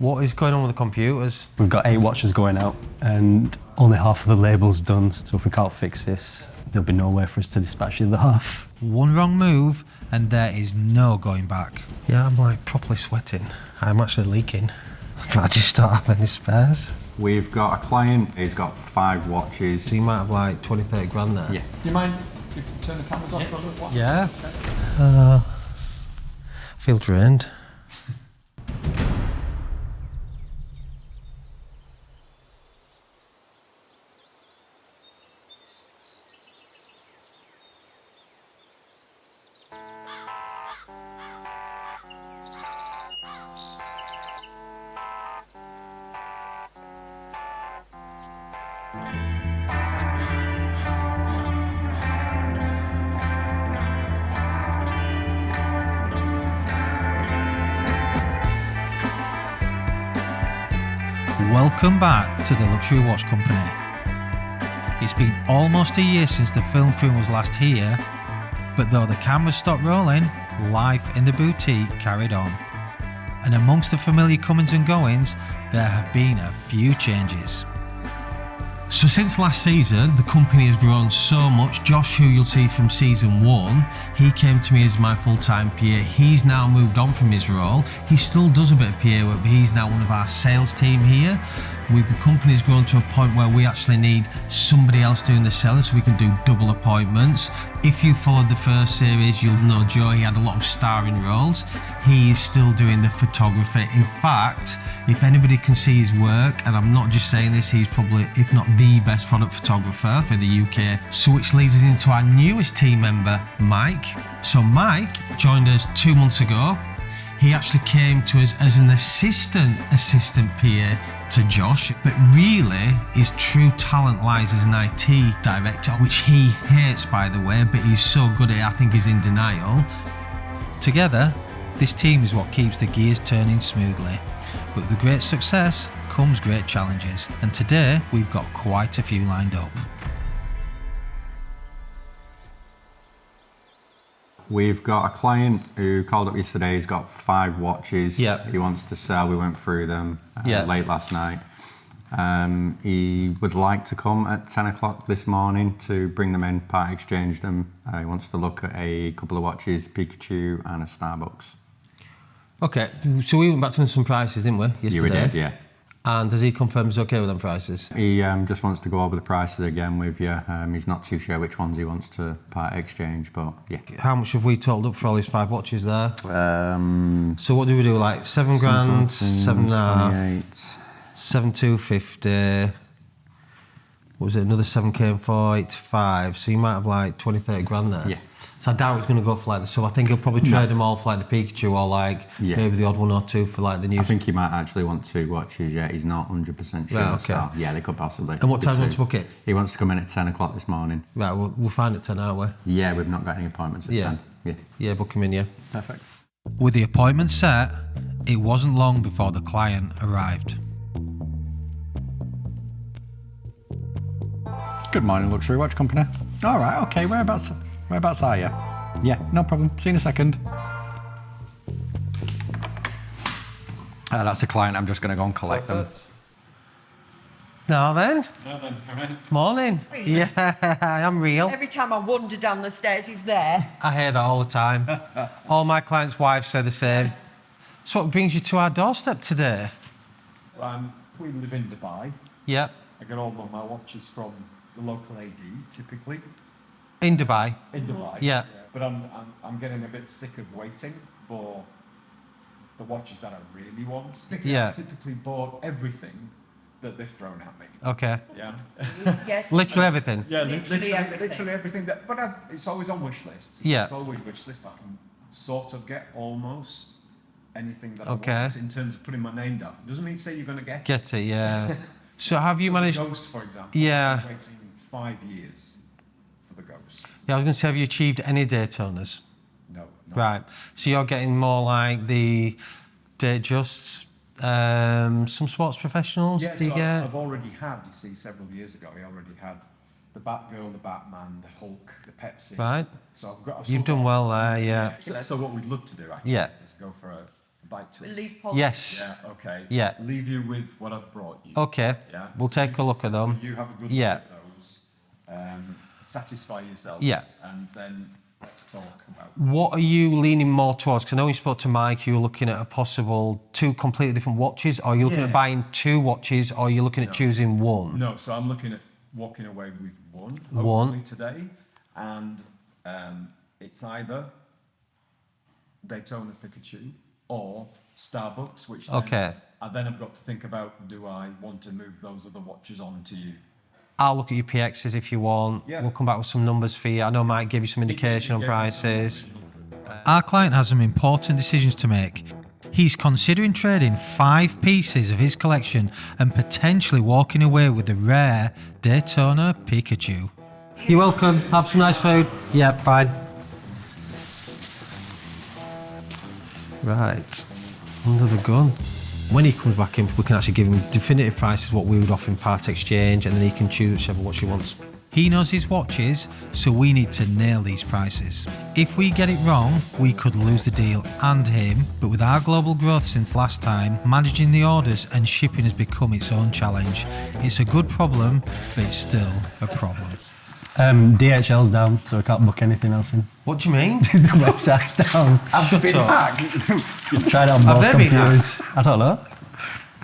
What is going on with the computers? We've got 8 watches going out and only half of the label's done, so if we can't fix this, there'll be no way for us to dispatch the other half. One wrong move and there is no going back. Yeah, I'm like properly sweating. I'm actually leaking. I just don't have any spares. We've got a client who's got 5 watches. So you might have like 20, 30 grand there. Yeah. Do you mind if you turn the cameras off for a little while? Yeah. I feel drained. Welcome back to the Luxury Watch Company. It's been almost a year since the film crew was last here, but though the cameras stopped rolling, life in the boutique carried on. And amongst the familiar comings and goings, there have been a few changes. So since last season, the company has grown so much. Josh, who you'll see from season 1, he came to me as my full-time PA. He's now moved on from his role. He still does a bit of PA work, but he's now one of our sales team here. The company's grown to a point where we actually need somebody else doing the selling, so we can do double appointments. If you followed the first series, you'll know Joe, he had a lot of starring roles. He is still doing the photography. In fact, if anybody can see his work, and I'm not just saying this, he's probably, if not the best product photographer for the UK. So which leads us into our newest team member, Mike. So Mike joined us 2 months ago. He actually came to us as an assistant PA to Josh, but really his true talent lies as an IT director, which he hates, by the way, but he's so good at it, I think he's in denial. Together, this team is what keeps the gears turning smoothly. But with great success comes great challenges, and today we've got quite a few lined up. We've got a client who called up yesterday. He's got 5 watches. Yep. He wants to sell. We went through them late last night. He would like to come at 10 o'clock this morning to bring them in, part exchange them. He wants to look at a couple of watches, Pikachu and a Starbucks. Okay, so we went back to some prices, didn't we, yesterday? You did, yeah. And does he confirm he's okay with them prices? He just wants to go over the prices again with you. He's not too sure which ones he wants to part exchange, but yeah. How much have we totaled up for all these 5 watches there? So what do we do, like 7 grand, 7.5, 7,250, what was it, another 7k and 485, so you might have like 20, 30 grand there. Yeah. So I doubt he's going to go for like this, so I think he'll probably trade them all for like the Pikachu or like maybe the odd one or two for like the new. I think he might actually want 2 watches, yeah, he's not 100% sure. Right, okay. So yeah, they could possibly. And what time do you want to book it? He wants to come in at 10 o'clock this morning. Right, we'll find at 10, aren't we? Yeah, we've not got any appointments at 10. Yeah. Yeah, book him in, yeah. Perfect. With the appointment set, it wasn't long before the client arrived. Good morning, Luxury Watch Company. All right, okay, whereabouts are you? Yeah, no problem. See you in a second. That's a client. I'm just going to go and collect them. Now then. All right. Morning. Yeah, I am real. Every time I wander down the stairs, he's there. I hear that all the time. All my clients' wives say the same. So what brings you to our doorstep today? We live in Dubai. Yep. I get all of my watches from the local AD, typically. In Dubai? In Dubai. Yeah. But I'm getting a bit sick of waiting for the watches that I really want. Yeah. I typically bought everything that they've thrown at me. Okay. Yeah. Yes. Literally everything? Yeah, Literally everything. Literally everything. But it's always on wish list. Yeah. It's always wish list. I can sort of get almost anything that I Okay. want in terms of putting my name down. Doesn't mean to say you're going to get it. Get it, yeah. So have you managed... The Ghost, for example. Yeah. I'm waiting 5 years for the Ghost. Yeah, I was going to say, have you achieved any Daytonas? No. Right. So you're getting more like the Datejust, some sports professionals? Yeah, do you so get? I've already had, you see, several years ago, I already had the Batgirl, the Batman, the Hulk, the Pepsi. Right. So I've You've done well there, yeah. So what we'd love to do, actually, Yeah. is go for Bite to At it. least polish. Yes. Yeah, okay. Yeah. Leave you with what I've brought you. Okay. Yeah. We'll take a look at them. So you have a good Yeah. look at those. Satisfy yourself. Yeah. And then let's talk about. What are you leaning more towards? Because I know you spoke to Mike, you were looking at a possible 2 completely different watches. Are you looking at buying 2 watches, or are you looking at choosing one? No, so I'm looking at walking away with one, One. hopefully today. And it's either Daytona Pikachu or Starbucks, which then, Okay. then I've got to think about, do I want to move those other watches on to you? I'll look at your PXs if you want. Yeah. We'll come back with some numbers for you. I know Mike gave you some indication on He gave me prices. some. Our client has some important decisions to make. He's considering trading 5 pieces of his collection and potentially walking away with the rare Daytona Pikachu. You're welcome. Have some nice food. Yeah, fine. Right. Under the gun. When he comes back in, we can actually give him definitive prices, what we would offer in part exchange, and then he can choose whichever watch he wants. He knows his watches, so we need to nail these prices. If we get it wrong, we could lose the deal and him, but with our global growth since last time, managing the orders and shipping has become its own challenge. It's a good problem, but it's still a problem. DHL's down, so I can't book anything else in. What do you mean? The website's down. Shut up. Tried it on both they been computers. I don't know.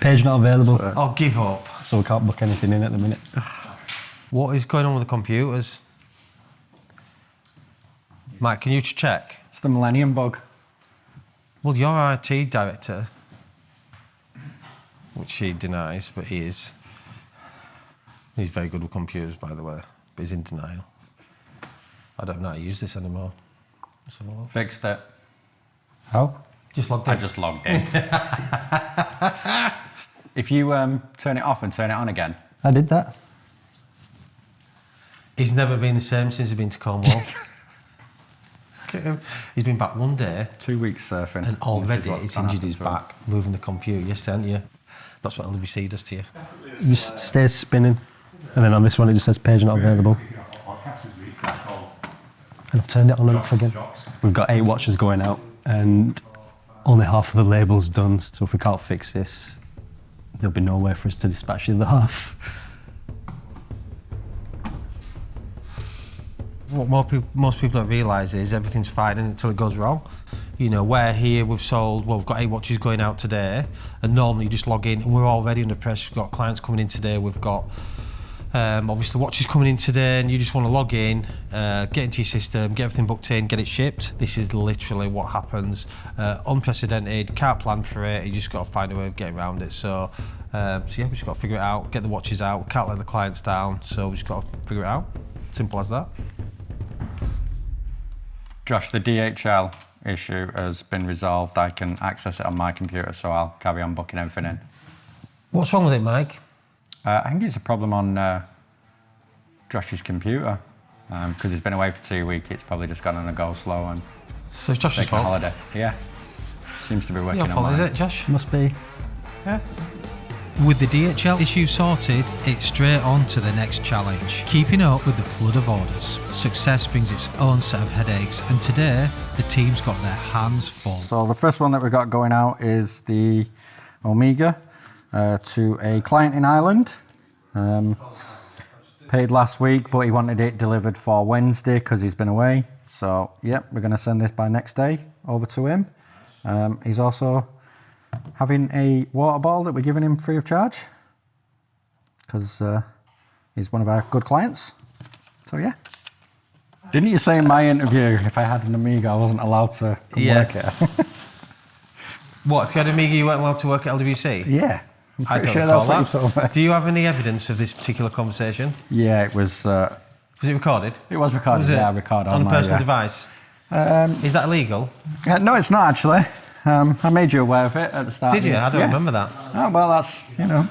Page not available, Oh, give up. so we can't book anything in at the minute. What is going on with the computers? Mike, can you check? It's the Millennium Bug. Well, you're IT director, which he denies, but he is. He's very good with computers, by the way, but he's in denial. I don't know how to use this anymore. Let's have a look. Fixed it. How? Just logged in. I just logged in. If you turn it off and turn it on again. I did that. He's never been the same since he's been to Cornwall. Look at him. He's been back one day, 2 weeks surfing. and already This is what's he's gonna injured his happen to him. back moving the computer. Yes, haven't you? That's what LWC does to you. It just stays spinning. And then on this one it just says page not available. And I've turned it on and off again. We've got 8 watches going out and only half of the label's done. So if we can't fix this, there'll be no way for us to dispatch the other half. What most people don't realise is everything's fine until it goes wrong. You know, we're here, we've got 8 watches going out today, and normally you just log in and we're already under pressure. We've got clients coming in today, we've got obviously watches coming in today, and you just want to log in, get into your system, get everything booked in, get it shipped. This is literally what happens. Unprecedented, can't plan for it, you just got to find a way of getting around it. So yeah, we just got to figure it out, get the watches out, we can't let the clients down, so we just got to figure it out. Simple as that. Josh, the DHL issue has been resolved. I can access it on my computer, so I'll carry on booking everything in. What's wrong with it, Mike? I think it's a problem on Josh's computer. Because he's been away for 2 weeks, it's probably just gone on a go slow and So it's Josh's taken a fault. holiday. Yeah. Seems to be working Your on fault, is mine. it, Josh? Must be. Yeah. With the DHL issue sorted, it's straight on to the next challenge, keeping up with the flood of orders. Success brings its own set of headaches, and today, the team's got their hands full. So the first one that we've got going out is the Omega to a client in Ireland. Paid last week, but he wanted it delivered for Wednesday because he's been away. So, yep, we're going to send this by next day over to him. He's also having a water bottle that we're giving him free of charge because he's one of our good clients. So, yeah. Didn't you say in my interview if I had an Amiga, I wasn't allowed to come work here? What, if you had Amiga, you weren't allowed to work at LWC? Yeah. I'm I pretty don't sure recall that's what you told me. Do you have any evidence of this particular conversation? Yeah, it was Was it recorded? recorded. Was it? Yeah, I recorded On a my, personal device? Is that illegal? No, it's not actually. I made you aware of it at the start. Did you? I don't remember that. Oh, well, that's, it's It'll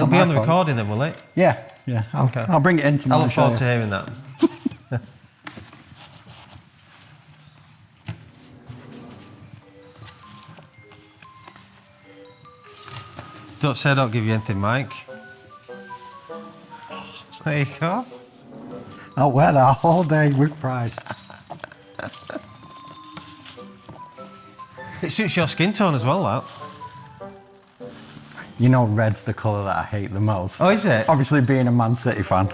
not be my on the fault. recording then, will it? Yeah. Okay. I'll bring it in I tomorrow. look forward to hearing that. Don't say I don't give you anything, Mike. There you go. I'll wear that all day with pride. It suits your skin tone as well, that. You know, red's the colour that I hate the most. Oh, is it? Obviously, being a Man City fan.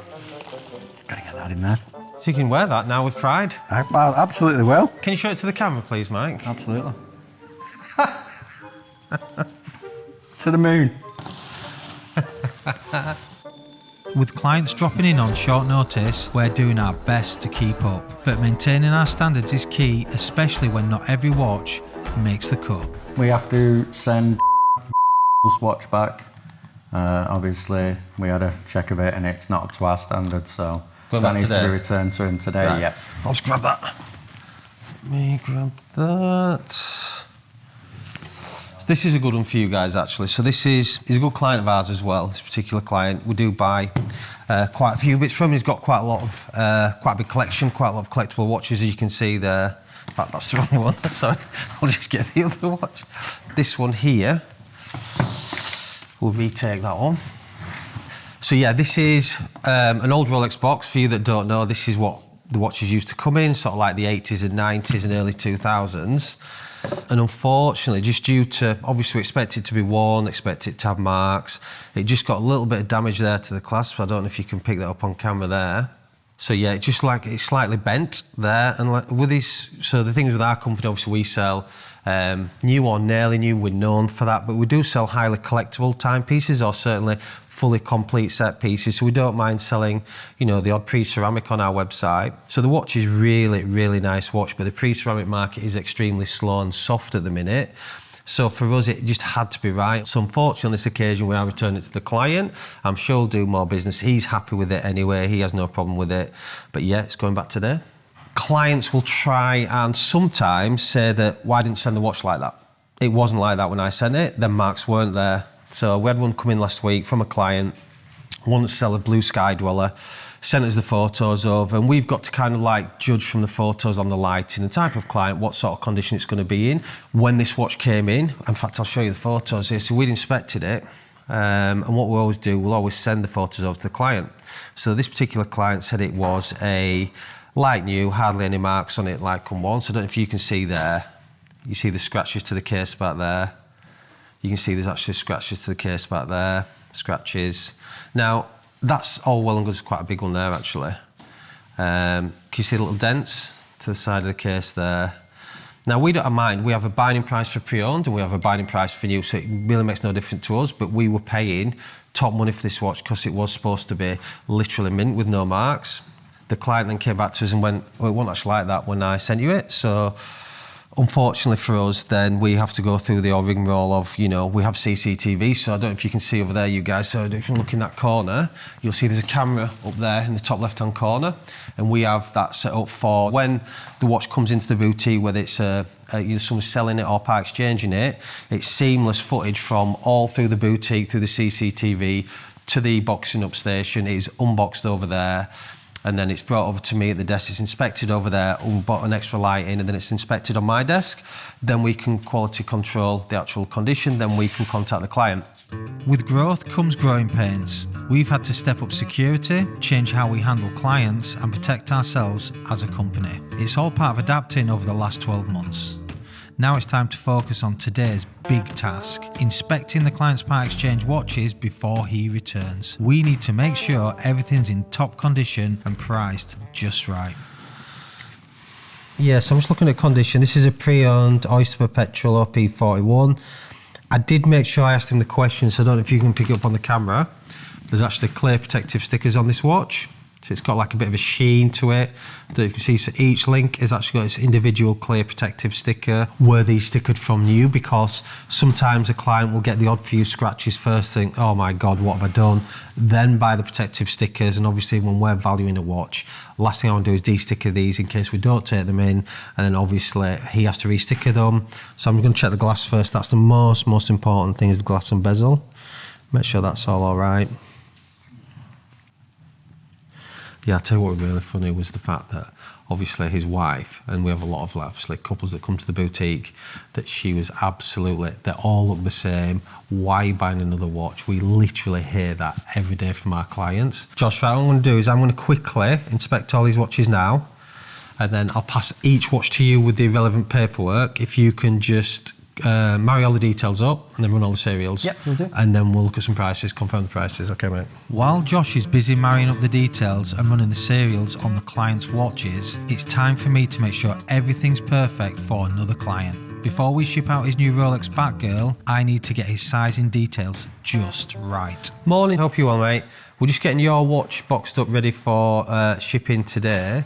Gotta get that in there. So you can wear that now with pride. I absolutely will. Can you show it to the camera, please, Mike? Absolutely. To the moon. With clients dropping in on short notice, we're doing our best to keep up. But maintaining our standards is key, especially when not every watch makes the cut. We have to send watch back. Obviously, we had a check of it and it's not up to our standards, so that needs to be returned to him today. Right. Yeah. I'll just grab that. Let me grab that. So this is a good one for you guys, actually. So he's a good client of ours as well, this particular client. We do buy quite a few bits from him. He's got quite a big collection, quite a lot of collectible watches, as you can see there. In fact, that's the wrong one. Sorry, I'll just get the other watch. This one here. We'll retake that one. So yeah, this is an old Rolex box. For you that don't know, this is what the watches used to come in, sort of like the 80s and 90s and early 2000s. And unfortunately, just due to, obviously we expect it to be worn, expect it to have marks, it just got a little bit of damage there to the clasp. I don't know if you can pick that up on camera there. So yeah, it's slightly bent there. And with this, so the things with our company, obviously we sell new or nearly new, we're known for that, but we do sell highly collectible timepieces or certainly fully complete set pieces, so we don't mind selling, you know, the odd pre-ceramic on our website. So the watch is really, really nice watch, but the pre-ceramic market is extremely slow and soft at the minute. So for us, it just had to be right. So unfortunately, on this occasion, we are returning it to the client. I'm sure he'll do more business. He's happy with it anyway. He has no problem with it. But yeah, it's going back today. Clients will try and sometimes say that, why didn't you send the watch like that? It wasn't like that when I sent it. The marks weren't there. So we had one come in last week from a client, wanted to sell a blue sky dweller, sent us the photos over, and we've got to kind of like judge from the photos on the lighting, the type of client, what sort of condition it's going to be in. When this watch came in, in fact, I'll show you the photos here. So we'd inspected it, and what we always do, we'll always send the photos over to the client. So this particular client said it was a light new, hardly any marks on it, like come once. I don't know if you can see there. You see the scratches to the case back there. You can see there's actually scratches to the case back there, scratches. Now, that's all well and good. It's quite a big one there, actually. Can you see the little dents to the side of the case there? Now, we don't have mind. We have a binding price for pre-owned and we have a binding price for new, so it really makes no difference to us, but we were paying top money for this watch because it was supposed to be literally mint with no marks. The client then came back to us and went, well, it wasn't actually like that when I sent you it, so unfortunately for us, then we have to go through the rigmarole of, you know, we have CCTV, so I don't know if you can see over there, you guys, so if you look in that corner, you'll see there's a camera up there in the top left-hand corner, and we have that set up for when the watch comes into the boutique, whether it's either someone selling it or part exchanging it, it's seamless footage from all through the boutique, through the CCTV, to the boxing up station. It is unboxed over there. And then it's brought over to me at the desk, it's inspected over there, we bought an extra light in, and then it's inspected on my desk. Then we can quality control the actual condition, then we can contact the client. With growth comes growing pains. We've had to step up security, change how we handle clients, and protect ourselves as a company. It's all part of adapting over the last 12 months. Now it's time to focus on today's big task, inspecting the client's part exchange watches before he returns. We need to make sure everything's in top condition and priced just right. Yeah, so I'm just looking at condition. This is a pre-owned Oyster Perpetual OP41. I did make sure I asked him the question, so I don't know if you can pick it up on the camera. There's actually clear protective stickers on this watch. So it's got like a bit of a sheen to it. I don't know if you see, so each link has actually got its individual clear protective sticker. Were these stickered from new? Because sometimes a client will get the odd few scratches first, think, oh my God, what have I done? Then buy the protective stickers, and obviously when we're valuing a watch, last thing I want to do is de-sticker these in case we don't take them in, and then obviously he has to re-sticker them. So I'm going to check the glass first. That's the most important thing, is the glass and bezel. Make sure that's all right. Yeah, I'll tell you what was really funny was the fact that obviously his wife, and we have a lot of obviously couples that come to the boutique, that she was absolutely, they all look the same. Why buying another watch? We literally hear that every day from our clients. Josh, what I'm going to do is I'm going to quickly inspect all these watches now, and then I'll pass each watch to you with the relevant paperwork. If you can just marry all the details up and then run all the serials. Yep, we'll do. And then we'll look at some prices, confirm the prices. Okay, mate. While Josh is busy marrying up the details and running the serials on the client's watches, it's time for me to make sure everything's perfect for another client. Before we ship out his new Rolex Batgirl, I need to get his sizing details just right. Morning, hope you well, mate. We're just getting your watch boxed up ready for shipping today.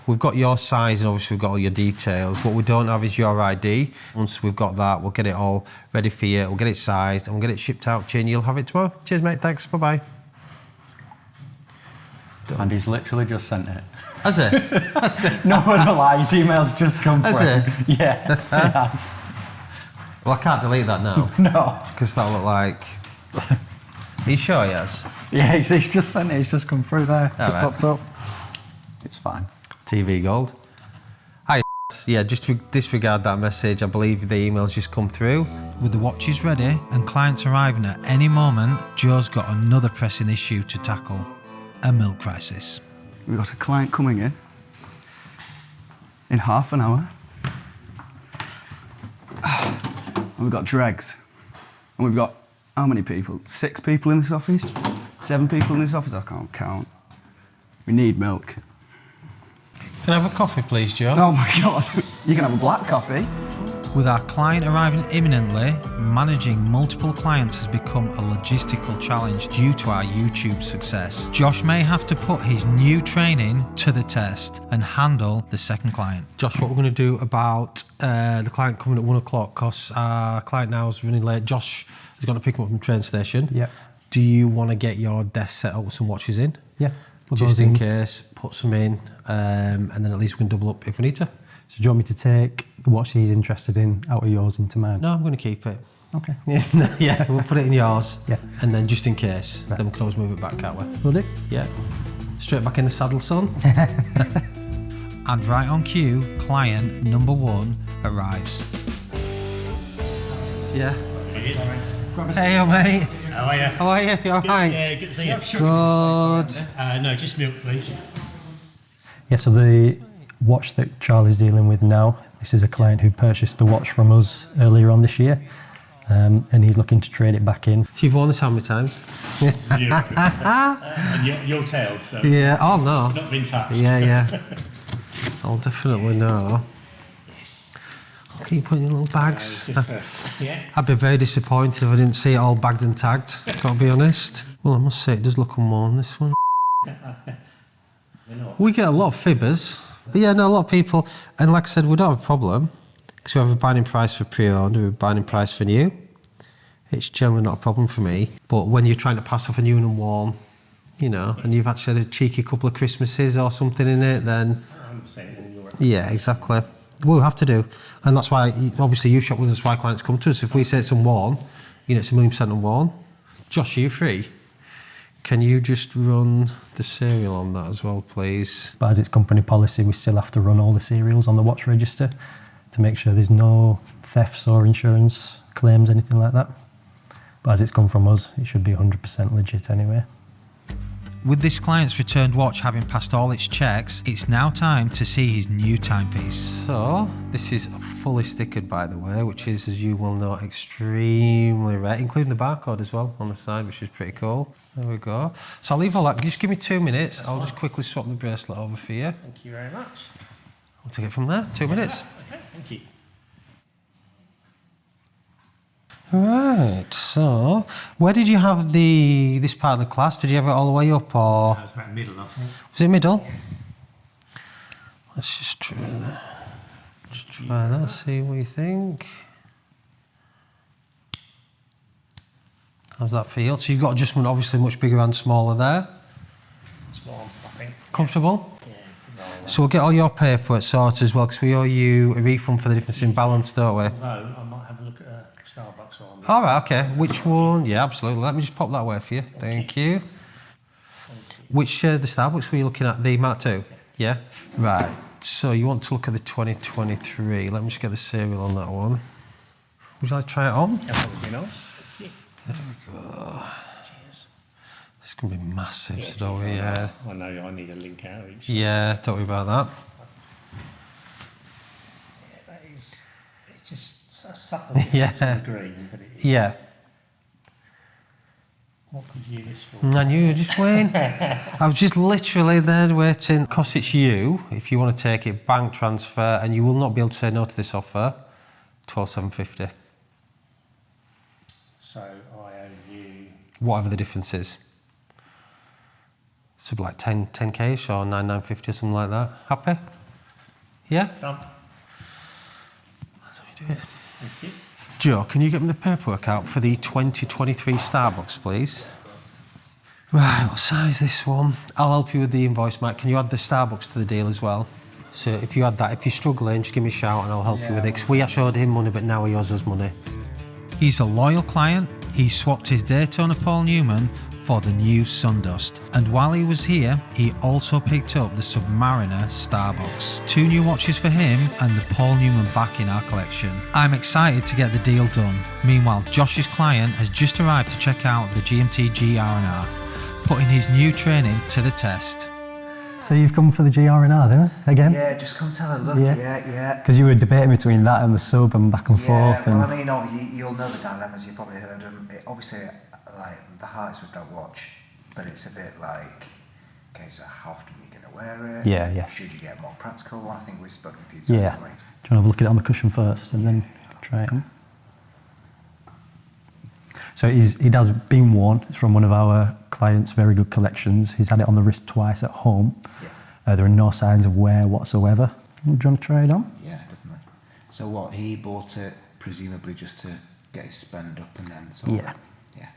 We've got your size and obviously we've got all your details. What we don't have is your ID. Once we've got that, we'll get it all ready for you. We'll get it sized and we'll get it shipped out to you and you'll have it tomorrow. Cheers, mate. Thanks. Bye-bye. And he's literally just sent it. Has it? No one lies, email's just come through. Has it? Yeah, it has. Well, I can't delete that now. No. Because that'll look like... Are you sure he has? Yeah, he's just sent it, it's just come through there. Just right. pops up. It's fine. TV Gold. Hi. Yeah, just disregard that message. I believe the email's just come through. With the watches ready and clients arriving at any moment, Joe's got another pressing issue to tackle. A milk crisis. We've got a client coming in half an hour. And we've got dregs. And we've got how many people? 6 people in this office? 7 people in this office? I can't count. We need milk. Can I have a coffee, please, Joe? Oh my God, you can have a black coffee. With our client arriving imminently, managing multiple clients has become a logistical challenge due to our YouTube success. Josh may have to put his new training to the test and handle the second client. Josh, what we're going to do about the client coming at 1 o'clock, because our client now is running late. Josh has got to pick him up from the train station. Yep. Do you want to get your desk set up with some watches in? Yeah. Just in case, put some in, and then at least we can double up if we need to. So do you want me to take the watch he's interested in out of yours into mine? No, I'm going to keep it. Okay. Yeah, we'll put it in yours. Yeah. And then just in case, then we can always move it back, can't we? Will do. Yeah. Straight back in the saddle, son. And right on cue, client number 1 arrives. Yeah. Hey, mate. How are you? How are you? You all right? Yeah, good to see you. Good. No, just milk, please. Yeah, so the watch that Charlie's dealing with now, this is a client who purchased the watch from us earlier on this year, and he's looking to trade it back in. So you've worn this how many times? And you're tailed, so Yeah. Oh, no. not Vince Hatch. Yeah. I'll definitely know. Can you put in your little bags? Yeah. I'd be very disappointed if I didn't see it all bagged and tagged, gotta be honest. Well, I must say, it does look unworn, this one. We get a lot of fibbers, but yeah, no, a lot of people, and like I said, we don't have a problem, because we have a binding price for pre-owned, we have a binding price for new. It's generally not a problem for me, but when you're trying to pass off a new and unworn, you know, and you've actually had a cheeky couple of Christmases or something in it, then... Yeah, exactly. We'll have to do. And that's why, obviously, you shop with us, why clients come to us. If we say it's unworn, you know it's 1,000,000% unworn. Josh, are you free? Can you just run the serial on that as well, please? But as it's company policy, we still have to run all the serials on the watch register to make sure there's no thefts or insurance claims, anything like that. But as it's come from us, it should be 100% legit anyway. With this client's returned watch having passed all its checks, it's now time to see his new timepiece. So, this is fully stickered, by the way, which is, as you will know, extremely rare, including the barcode as well on the side, which is pretty cool. There we go. So I'll leave all that. Just give me 2 minutes. I'll just quickly swap the bracelet over for you. Thank you very much. We'll take it from there. 2 minutes. Okay, thank you. Right, so where did you have this part of the class? Did you have it all the way up, or That was about middle, I think. was it middle? Let's just try that, see what you think. How's that feel? So you've got adjustment obviously much bigger and smaller there. Small, I think. Comfortable? Yeah. So we'll get all your paperwork sorted as well, because we owe you a refund for the difference in balance, don't we? Although I might have a look at a Starbucks or on All right, okay. Which one? Yeah, absolutely. Let me just pop that away for you. Thank you. Which the Starbucks were you looking at? The Mark II? Yeah? Right. So you want to look at the 2023. Let me just get the serial on that one. Would you like to try it on? That would be nice. There we go. Cheers. It's going to be massive, Yeah, don't we? Yeah. I know I need a link out each. Yeah, don't worry about that. Yeah, that is, it's just a subtle difference in the green, but it, Yeah. what could you use this for? I knew you were just waiting. I was just literally there waiting. Because it's you, if you want to take it, bank transfer, and you will not be able to say no to this offer, 12,750. So I owe you. Whatever the difference is. So like 10k or 9,950 or something like that. Happy? Yeah? Done. That's how you do it. Thank you. Joe, can you get me the paperwork out for the 2023 Starbucks, please? Right, what size this one? I'll help you with the invoice, Mike. Can you add the Starbucks to the deal as well? So if you add that, if you're struggling, just give me a shout and I'll help you with it. Because we actually owed him money, but now he owes us money. He's a loyal client. He swapped his Daytona Paul Newman for the new Sundust. And while he was here, he also picked up the Submariner Starbucks. 2 new watches for him and the Paul Newman back in our collection. I'm excited to get the deal done. Meanwhile, Josh's client has just arrived to check out the GMT GR&R, putting his new training to the test. So you've come for the GR&R then, again? Yeah, just come to have a look. Yeah. Yeah. Because you were debating between that and the sub and back and forth. Well, And I mean, obviously, you'll know the dilemmas. You've probably heard them. Obviously, like the heart is with that watch, but it's a bit like, okay, so how often are you going to wear it? Yeah. Should you get a more practical one? I think we've spoken a few times. Yeah. Haven't we? Do you want to have a look at it on the cushion first and then try it on? So it has been worn. It's from one of our clients' very good collections. He's had it on the wrist twice at home. Yeah. There are no signs of wear whatsoever. Do you want to try it on? Yeah, definitely. So what? He bought it presumably just to get his spend up, and then Yeah. Yeah.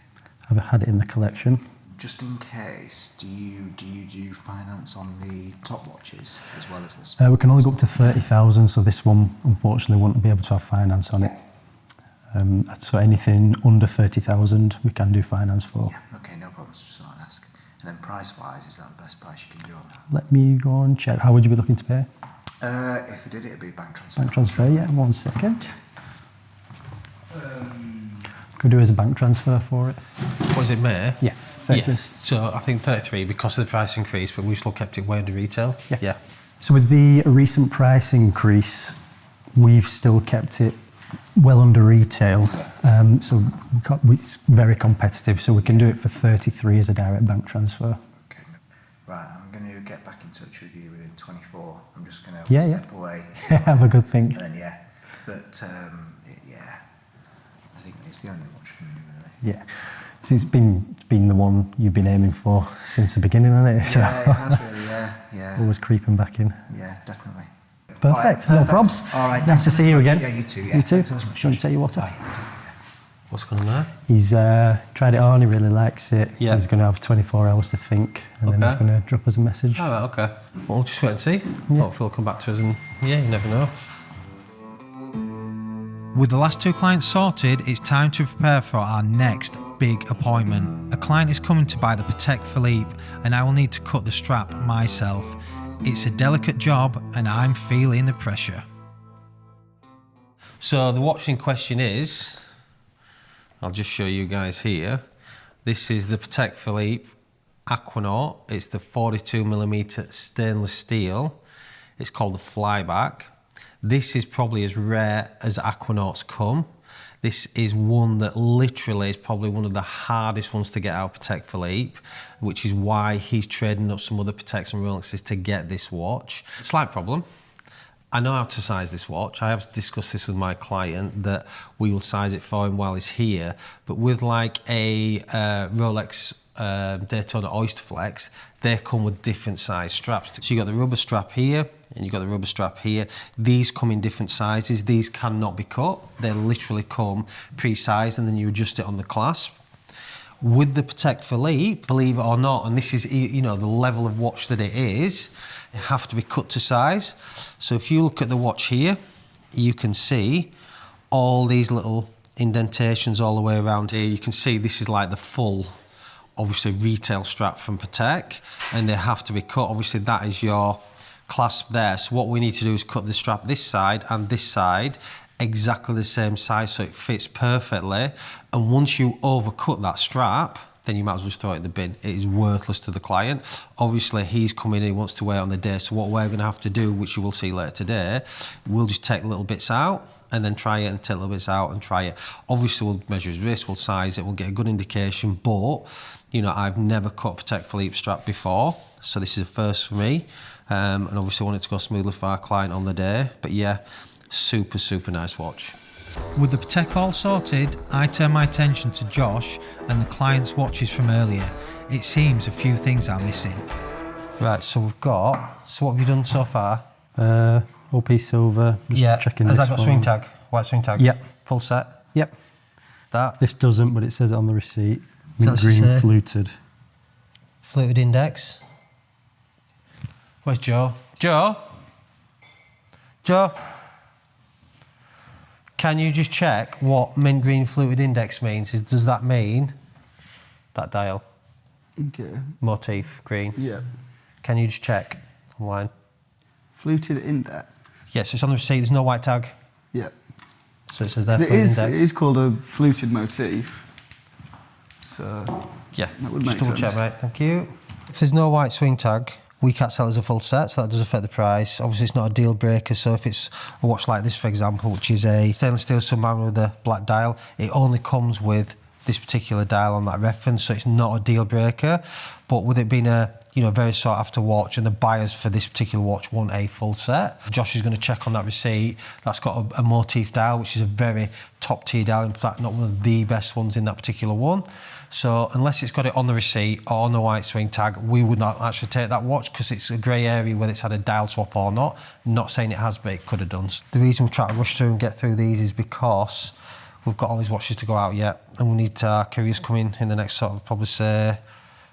I've had it in the collection. Just in case, do you do finance on the top watches as well as the? We can only go up to 30,000, so this one unfortunately wouldn't be able to have finance on it. So anything under 30,000 we can do finance for. Yeah, okay, no problems, just thought I'd ask. And then price-wise, is that the best price you can do on that? Let me go and check. How would you be looking to pay? If we did it, it'd be bank transfer. Bank transfer, yeah, 1 second. Could we do as a bank transfer for it? Was it May? Yeah. 30. Yeah. So I think 33 because of the price increase, but we've still kept it way under retail. Yeah. So with the recent price increase, we've still kept it well under retail. So it's very competitive, so we can do it for 33 as a direct bank transfer. Okay. Right, I'm going to get back in touch with you within 24. I'm just going to step away. Have a good think. And then, But, I think it's the only watch for me, really. Yeah. So it's been the one you've been aiming for since the beginning, hasn't it? So Yeah, it has really, yeah. always creeping back in. Yeah, definitely. Perfect. All No right, probs. All right. Nice to see you again. Yeah, you too. Yeah. You too. Thanks so much. Do you want to take your water? Bye. What's going on there? He's tried it on, he really likes it. Yeah. He's going to have 24 hours to think, and then he's Okay. going to drop us a message. Oh, right, okay. Well, we'll just wait and see. Yeah. Hopefully he'll come back to us and, yeah, you never know. With the last 2 clients sorted, it's time to prepare for our next big appointment. A client is coming to buy the Patek Philippe, and I will need to cut the strap myself. It's a delicate job, and I'm feeling the pressure. So the watch in question is, I'll just show you guys here. This is the Patek Philippe Aquanaut. It's the 42mm stainless steel. It's called the Flyback. This is probably as rare as Aquanauts come. This is one that literally is probably one of the hardest ones to get out of Patek Philippe, which is why he's trading up some other Pateks and Rolexes to get this watch. Slight problem. I know how to size this watch. I have discussed this with my client that we will size it for him while he's here. But with like a Rolex Daytona Oyster Flex, they come with different size straps. So you got the rubber strap here, and you got the rubber strap here. These come in different sizes. These cannot be cut. They literally come pre-sized, and then you adjust it on the clasp. With the Patek Philippe, believe it or not, and this is, you know, the level of watch that it is, it have to be cut to size. So if you look at the watch here, you can see all these little indentations all the way around here. You can see this is like the full, obviously, retail strap from Patek, and they have to be cut. Obviously, that is your clasp there. So what we need to do is cut the strap this side and this side exactly the same size so it fits perfectly. And once you overcut that strap, then you might as well just throw it in the bin. It is worthless to the client. Obviously, he's coming in, he wants to wear it on the day, so what we're going to have to do, which you will see later today, we'll just take little bits out and then try it, and take little bits out and try it. Obviously, we'll measure his wrist, we'll size it, we'll get a good indication, but, you know, I've never cut Protect Philippe strap before, so this is a first for me, and obviously I want it to go smoothly for our client on the day, but yeah, super, super nice watch. With the Patek all sorted, I turn my attention to Josh and the client's watches from earlier. It seems a few things are missing. Right, so we've got, so what have you done so far? OP silver. Just checking Has this that got one. swing tag? White swing tag? Yep. Full set? Yep. That? This doesn't, but it says it on the receipt. Mint Does it say? green fluted. Fluted index. Where's Joe? Joe? Joe? Can you just check what mint green fluted index means? Does that mean that dial? Okay. Motif, green. Yeah. Can you just check online? Fluted index. Yes, it's on the receipt, there's no white tag. Yeah. So it says there, It fluted is, index. it is called a fluted motif. So Yeah, that would just make double sense. check, mate. Thank you. If there's no white swing tag, we can't sell it as a full set, so that does affect the price. Obviously, it's not a deal breaker, so if it's a watch like this, for example, which is a stainless steel submariner with a black dial, it only comes with this particular dial on that reference, so it's not a deal breaker. But with it being a very sought after watch, and the buyers for this particular watch want a full set, Josh is going to check on that receipt. That's got a motif dial, which is a very top tier dial, in fact not one of the best ones in that particular one. So unless it's got it on the receipt or on the white swing tag, we would not actually take that watch, because it's a grey area whether it's had a dial swap or not. Not saying it has, but it could have done. The reason we're trying to rush through and get through these is because we've got all these watches to go out yet, and we need our couriers coming in the next sort of probably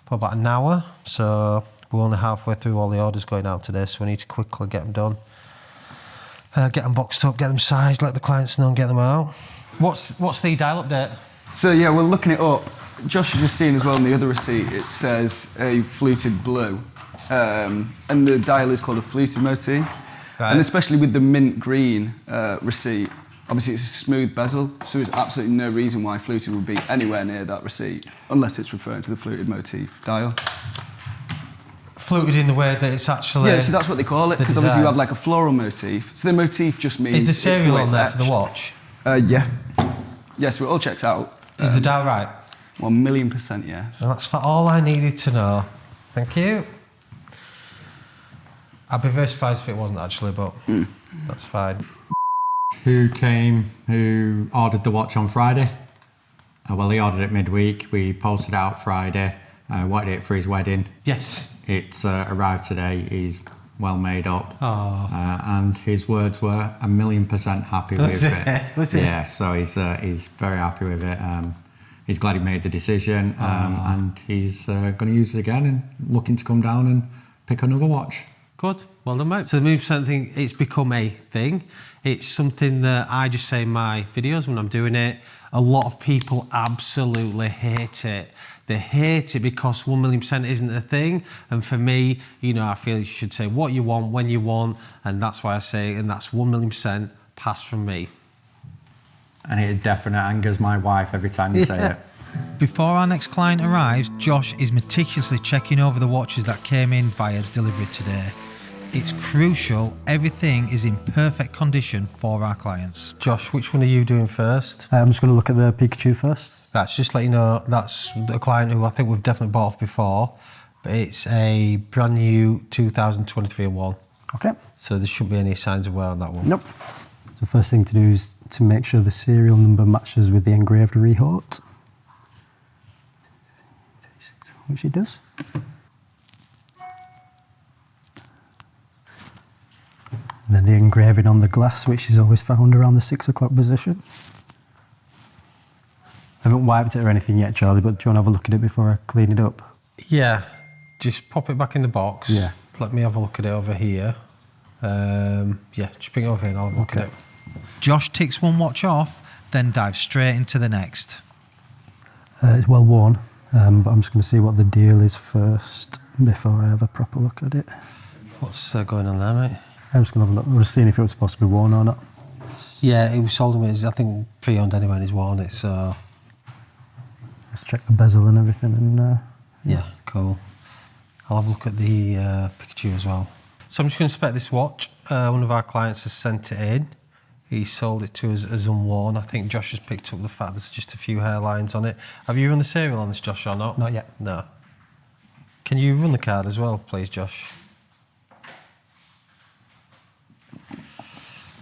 about an hour. So we're only halfway through all the orders going out today, so we need to quickly get them done. Get them boxed up, get them sized, let the clients know and get them out. What's the dial update? So yeah, we're looking it up. Josh has just seen as well in the other receipt, it says a fluted blue. And the dial is called a fluted motif. Right. And especially with the mint green receipt, obviously it's a smooth bezel, so there's absolutely no reason why fluted would be anywhere near that receipt, unless it's referring to the fluted motif dial. Fluted in the way that it's actually... Yeah, so that's what they call it, because obviously you have like a floral motif. So the motif just means... Is the it's serial way on it's there for the etched. watch? Yeah. Yes, we're all checked out. Is the dial right? 1,000,000% yes. Well, that's all I needed to know. Thank you. I'd be very surprised if it wasn't actually, but that's fine. Who ordered the watch on Friday? Well, he ordered it midweek. We posted out Friday. Wanted it for his wedding. Yes. It's arrived today. He's well made up. Oh. And his words were 1,000,000% happy with it. Was it? Yeah, so he's very happy with it. He's glad he made the decision, and he's going to use it again and looking to come down and pick another watch. Good. Well done, mate. So the move thing, it's become a thing. It's something that I just say in my videos when I'm doing it. A lot of people absolutely hate it. They hate it because 1,000,000% isn't a thing. And for me, I feel you should say what you want, when you want. And that's why I say, and that's 1,000,000% pass from me. And it definitely angers my wife every time you say it. Before our next client arrives, Josh is meticulously checking over the watches that came in via delivery today. It's crucial everything is in perfect condition for our clients. Josh, which one are you doing first? I'm just going to look at the Pikachu first. That's just let you know, that's a client who I think we've definitely bought off before, but it's a brand new 2023 one. Okay. So there shouldn't be any signs of wear on that one. Nope. So the first thing to do is to make sure the serial number matches with the engraved rehaut, which it does. And then the engraving on the glass, which is always found around the 6 o'clock position. I haven't wiped it or anything yet, Charlie, but do you want to have a look at it before I clean it up? Yeah, just pop it back in the box. Yeah. Let me have a look at it over here. Yeah, just bring it over here and I'll have a look at it. Josh ticks one watch off, then dives straight into the next. It's well worn, but I'm just going to see what the deal is first before I have a proper look at it. What's going on there, mate? I'm just going to have a look. I'm just seeing if it was supposed to be worn or not. Yeah, it was sold him, I think pre-owned anyway, and he's worn it, so... Let's check the bezel and everything, and Yeah, cool. I'll have a look at the picture as well. So I'm just going to spec this watch. One of our clients has sent it in. He sold it to us as unworn. I think Josh has picked up the fact there's just a few hairlines on it. Have you run the serial on this, Josh, or not? not yet. No. Can you run the card as well, please, Josh?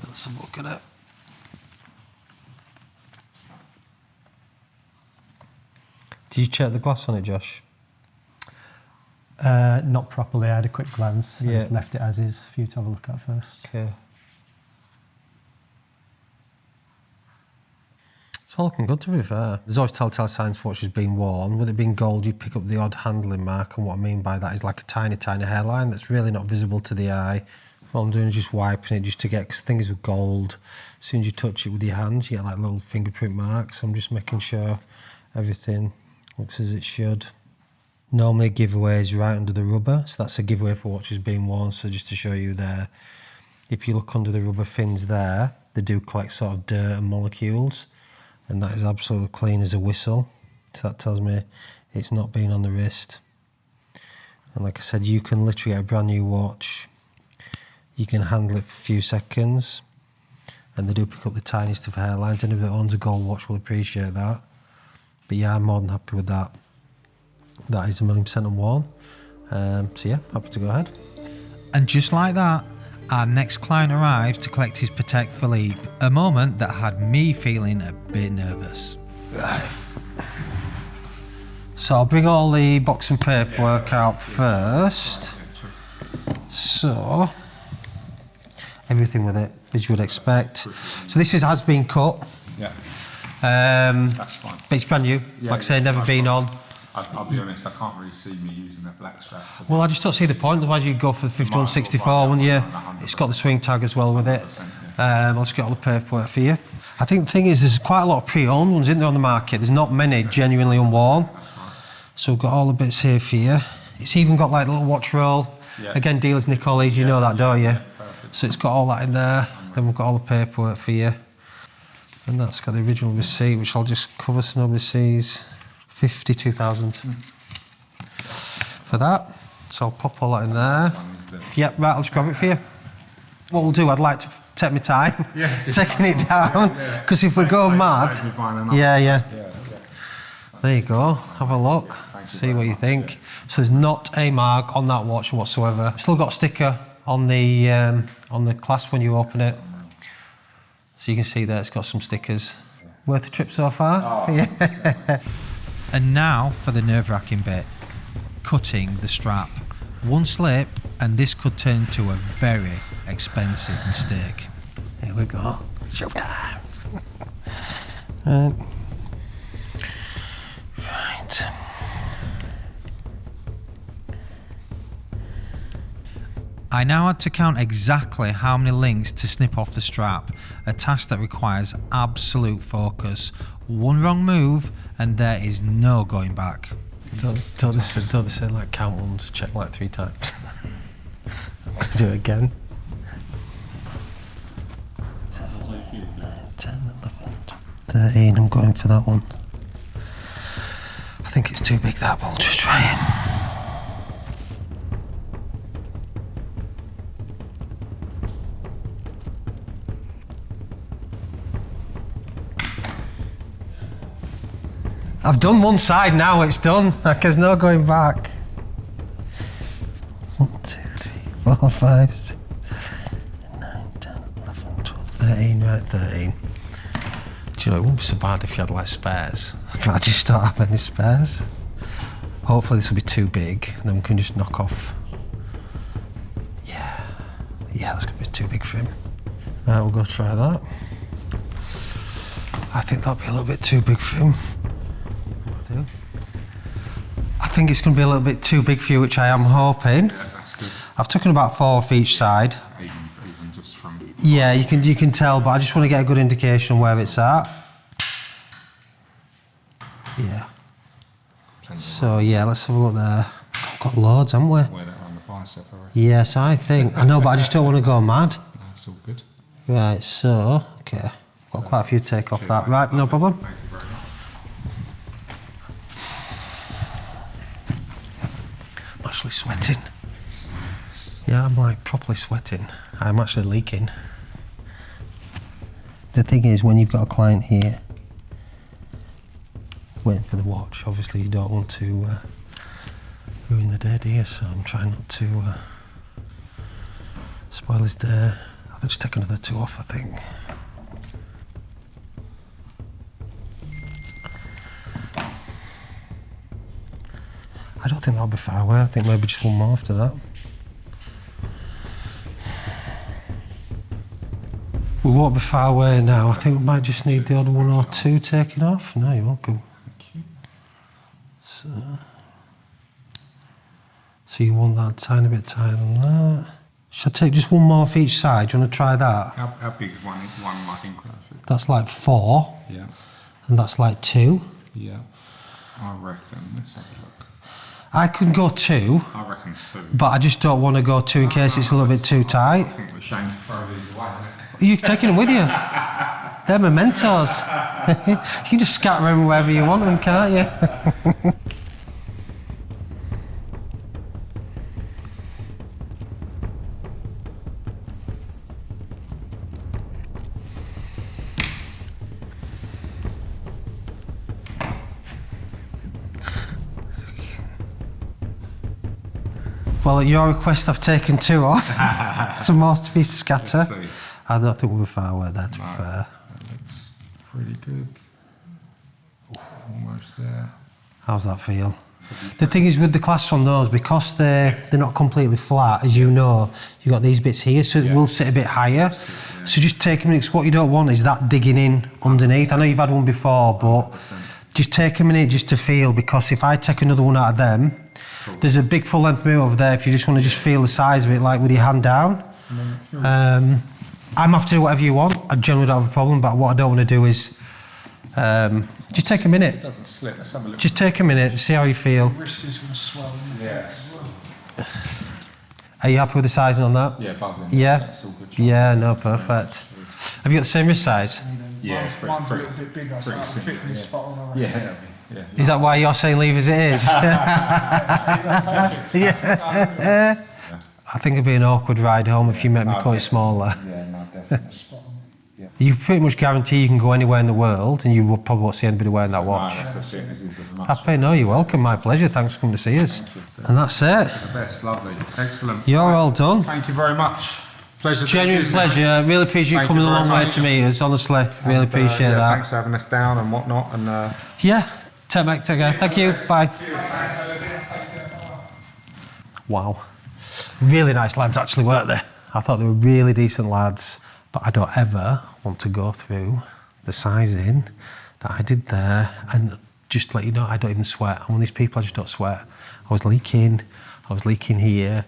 Let's have a look at it. Did you check the glass on it, Josh? Not properly. I had a quick glance. Yeah. I just left it as is for you to have a look at first. Okay. It's all looking good, to be fair. There's always telltale signs for watches being worn. With it being gold, you pick up the odd handling mark, and what I mean by that is like a tiny, tiny hairline that's really not visible to the eye. What I'm doing is just wiping it just to get, because the thing is with gold, as soon as you touch it with your hands, you get like little fingerprint marks. I'm just making sure everything looks as it should. Normally a giveaway is right under the rubber, so that's a giveaway for watches being worn. So just to show you there, if you look under the rubber fins there, they do collect sort of dirt and molecules, and that is absolutely clean as a whistle. So that tells me it's not been on the wrist. And like I said, you can literally get a brand new watch. You can handle it for a few seconds, and they do pick up the tiniest of hairlines. Anybody that owns a gold watch will appreciate that. But yeah, I'm more than happy with that. That is 1,000,000% unworn. So yeah, happy to go ahead. And just like that, our next client arrives to collect his Patek Philippe, a moment that had me feeling a bit nervous. Right. So I'll bring all the box and paperwork out first. So, everything with it, as you would expect. So this has been cut. Yeah. That's fine. But it's brand new. Yeah, like I say, never been on. I'll be honest, I can't really see me using that black strap. Well, I just don't see the point. Otherwise, you'd go for the 5164, wouldn't you? It's got the swing tag as well with it. I'll just get all the paperwork for you. I think the thing is, there's quite a lot of pre-owned ones, isn't there, on the market? There's not many genuinely unworn. So we've got all the bits here for you. It's even got like a little watch roll. Yeah. Again, dealers nick all these, you know that, don't you? So it's got all that in there. Then we've got all the paperwork for you. And that's got the original receipt, which I'll just cover so nobody sees. 52,000 for that. So I'll pop all that in there. Yep, right, I'll just grab it for you. What we'll do, I'd like to take my time taking it down, because if we go mad, yeah. There you go, have a look, see what you think. So there's not a mark on that watch whatsoever. Still got a sticker on the clasp when you open it. So you can see there it's got some stickers. Worth the trip so far? Oh, yeah. And now for the nerve-wracking bit, cutting the strap. One slip and this could turn into a very expensive mistake. Here we go, showtime. Right. I now had to count exactly how many links to snip off the strap, a task that requires absolute focus. One wrong move and there is no going back. Don't they say like count once, check like 3 times? I'm going to do it again. 10, 11, 13, I'm going for that one. I think it's too big that, but we'll just try it. I've done one side now, it's done. Like, there's no going back. 1, 2, 3, 4, 5, 6, 9, 10, 11, 12, 13, right, 13. Do you know, it wouldn't be so bad if you had like spares. But I just don't have any spares. Hopefully this will be too big, and then we can just knock off. Yeah, that's gonna be too big for him. Right, we'll go try that. I think that'll be a little bit too big for him. I think it's going to be a little bit too big for you, which I am hoping. Yeah, that's good. I've taken about 4 off each side. Even just from... Yeah, you can tell, but I just want to get a good indication where it's at. Yeah. So yeah, let's have a look there. We've got loads, haven't we? Wear that around the bicep, I reckon. Yes, I think. I know, but I just don't want to go mad. That's all good. Right, so, okay. Got quite a few to take off that. Right, no problem. Thank you very much. actually sweating. Yeah, I'm like properly sweating. I'm actually leaking. The thing is, when you've got a client here waiting for the watch, obviously you don't want to ruin the day, do you? So I'm trying not to spoil his day. I'll just take another 2 off, I think. I don't think that'll be far away. I think maybe just one more after that. We won't be far away now. I think we might just need the other 1 or 2 taking off. No, you're welcome. Thank you. So you want that tiny bit tighter than that. Should I take just 1 more off each side? Do you want to try that? How big is one? Is one like in That's like 4. Yeah. And that's like 2. Yeah. I reckon. Let's have a look. I can go 2. I reckon 2. But I just don't want to go 2 in case it's a little bit too tight. I think we're ashamed to throw these away, isn't it? You're taking them with you. They're mementos. You can just scatter them wherever you want them, can't you? Well, at your request, I've taken 2 off. Some more to be scatter. I don't think we'll be far away there, to be fair. That looks pretty good. Almost there. How's that feel? The thing is with the clasp on those, because they're not completely flat, as you know, you've got these bits here, so it will sit a bit higher. So just take a minute, 'cause what you don't want is that digging in underneath. I know you've had one before, but just take a minute just to feel, because if I take another one out of them, there's a big full length mirror over there if you just want to just feel the size of it, like with your hand down. I'm happy to do whatever you want. I generally don't have a problem, but what I don't want to do is just take a minute. It doesn't slip. Let's have a look. Just take a minute, see how you feel. Wrist is going to swell. Yeah. Are you happy with the sizing on that? Yeah, buzzing. Yeah? That's all good. Yeah, no, perfect. Have you got the same wrist size? Yeah, Mine's a little bit bigger, so that'll fit me spot on. I reckon. Yeah. Is that why you're saying leave as it is? Yeah. I think it'd be an awkward ride home if you make me cut it smaller. Yeah, no, definitely. You pretty much guarantee you can go anywhere in the world and you will probably won't see anybody wearing that watch. No, that's it. This is as much. Happy? No, you're welcome. My pleasure. Thanks for coming to see us. And that's it. The best. Lovely. Excellent. You're all done. Thank you very much. Pleasure. Genuine pleasure. Really appreciate you Thank coming you a long very way much. to meet us. Honestly, really appreciate that. Thanks for having us down and whatnot. And Yeah. Take care. Thank you. Bye. Wow. Really nice lads actually, weren't they? I thought they were really decent lads, but I don't ever want to go through the sizing that I did there. And just to let you know, I don't even sweat. I'm one of these people, I just don't sweat. I was leaking here,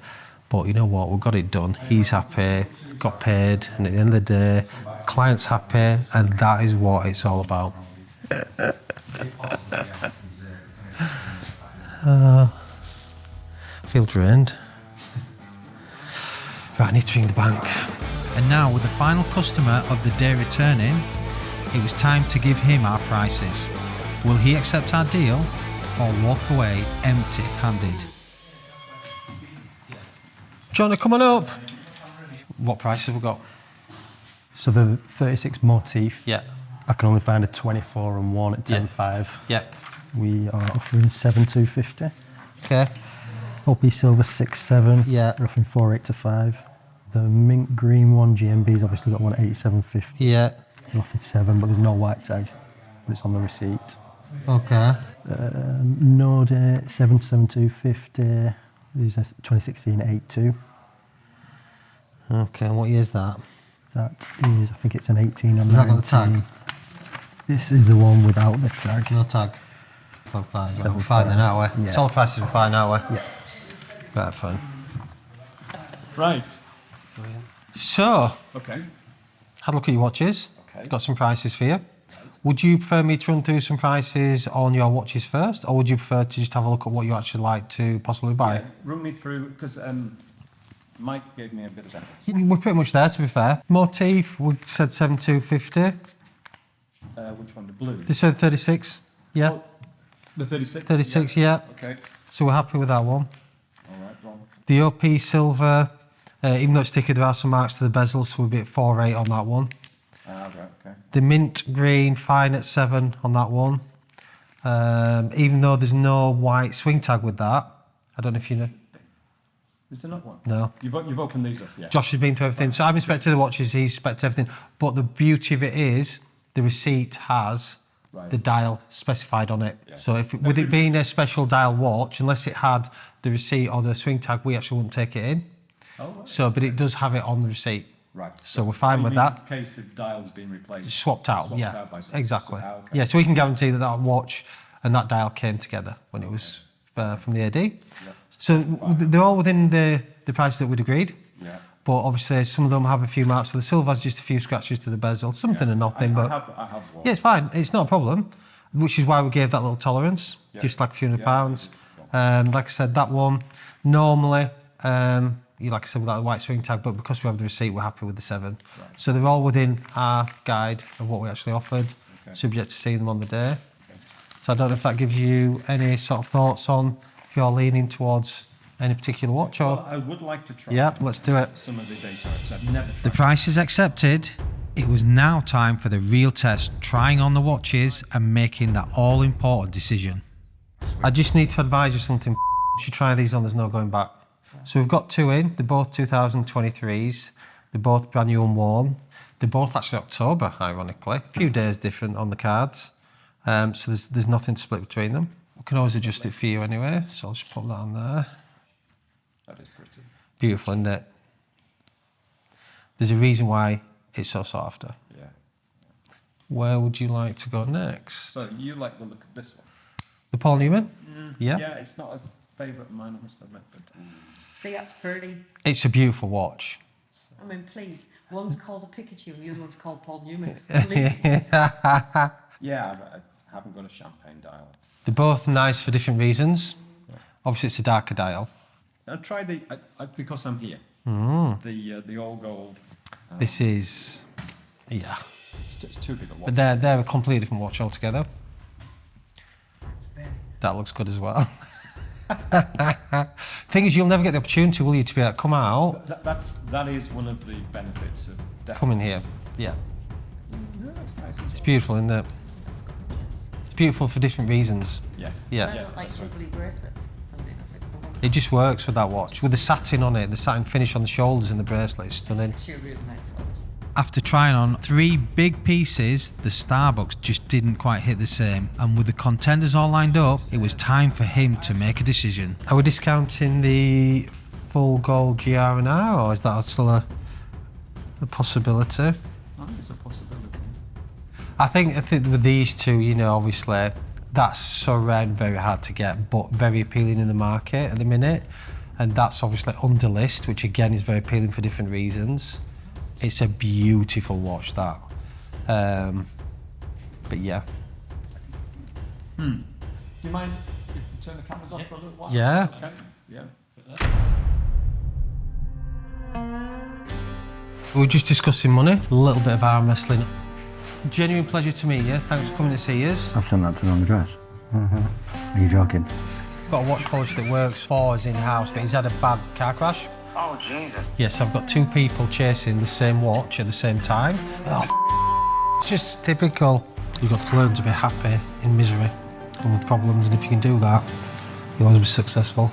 but you know what, we've got it done. He's happy, got paid, and at the end of the day, client's happy, and that is what it's all about. I feel drained. Right, I need to ring the bank. And now, with the final customer of the day returning, it was time to give him our prices. Will he accept our deal or walk away empty-handed? Jonah, come on up. What prices have we got? So the 36 motif, Yeah. I can only find a 24 and 1 at 10.5. Yeah. We are offering 7,250. Okay. OP Silver 6.7. Yeah. We're offering 4.8 to 5. The mint green one, GMB's obviously got one at 87.50. Yeah. We're offering 7, but there's no white tag. But it's on the receipt. Okay. Node 77250. These are 2016 8.2. Okay, and what year is that? That is, I think it's an 18 or 19. Has that got the tag? This is the one without the tag. No tag. Fine, Seven we're fine then, five. aren't we? Yeah. Solid prices are fine, aren't we? Yeah. Right, fine. right. So, Okay. had a look at your watches. Okay. Got some prices for you. Would you prefer me to run through some prices on your watches first, or would you prefer to just have a look at what you actually like to possibly buy? Yeah, run me through, because Mike gave me a bit of evidence. We're pretty much there, to be fair. Motif, we said 7,250. Which one? The blue? They said 36. Yeah. Oh, the 36? 36, yeah. Okay. So we're happy with that one. All right. The OP silver, even though it's thicker, there are some marks to the bezel, so we'll be at 4.8 on that one. Right, okay. The mint green, fine at 7 on that one. Even though there's no white swing tag with that, I don't know if you know. Is there not one? No. You've opened these up, yeah. Josh has been through everything. So I've inspected the watches, he's inspected everything. But the beauty of it is, the receipt has the dial specified on it. Yeah. So if with it being a special dial watch, unless it had the receipt or the swing tag, we actually wouldn't take it in. Oh, right. So, but it does have it on the receipt. Right. So we're fine with that. In case the dial's been replaced. Swapped out, Swapped yeah. out by something. Exactly. Okay. Yeah, so we can guarantee that that watch and that dial came together when it was from the AD. Yep. So they're all within the price that we'd agreed. Yeah. But obviously some of them have a few marks. So the silver has just a few scratches to the bezel, something and nothing. I but have one. yeah, it's fine. It's not a problem, which is why we gave that little tolerance, just like a few £100. Like I said, that one, normally, like I said, without the white swing tag, but because we have the receipt, we're happy with the 7. Right. So they're all within our guide of what we actually offered, subject to seeing them on the day. Okay. So I don't know if that gives you any sort of thoughts on if you're leaning towards any particular watch or... Well, I would like to try. Yeah, let's do it. Some of the Daytona, because I've never tried. The price is accepted. It was now time for the real test, trying on the watches and making that all-important decision. I just need to advise you something. If you try these on, there's no going back. So we've got 2 in. They're both 2023s. They're both brand new and worn. They're both actually October, ironically. A few days different on the cards. So there's nothing to split between them. We can always adjust it for you anyway. So I'll just put that on there. That is pretty. Beautiful, isn't it? There's a reason why it's so sought after. Yeah. Where would you like to go next? So you like the look of this one? The Paul Newman? Yeah, it's not a favourite of mine, I must admit. But, See, that's pretty. It's a beautiful watch. I mean, please. One's called a Pikachu and the other one's called Paul Newman. Please. yeah, I haven't got a champagne dial. They're both nice for different reasons. Yeah. Obviously, it's a darker dial. I'll try the, because I'm here, the all gold. This is, yeah. It's too big a watch. But they're a completely different watch altogether. That looks good as well. Thing is, you'll never get the opportunity, will you, to be able to come out? That is one of the benefits of coming here. Yeah. Yeah, that's nice as well. It's beautiful, isn't it? It's beautiful for different reasons. Yes. I don't like jubilee bracelets. It's the one. It just works with that watch. With the satin on it, the satin finish on the shoulders and the bracelet, it's stunning. It's actually a really nice watch. After trying on 3 big pieces, the Starbucks just didn't quite hit the same. And with the contenders all lined up, it was time for him to make a decision. Are we discounting the full gold GR&R, or is that still a possibility? I think it's a possibility. I think with these two, you know, obviously, that's so rare and very hard to get, but very appealing in the market at the minute. And that's obviously under list, which again is very appealing for different reasons. It's a beautiful watch, that. But yeah. Do you mind if we turn the cameras off for a little while? Yeah. Okay. Yeah. We were just discussing money, a little bit of arm wrestling. Genuine pleasure to meet you. Thanks for coming to see us. I've sent that to the wrong address. Are you joking? Got a watch polish that works for us in-house, but he's had a bad car crash. Oh, Jesus. Yes, I've got 2 people chasing the same watch at the same time. Oh, it's just typical. You've got to learn to be happy in misery and with problems, and if you can do that, you'll always be successful.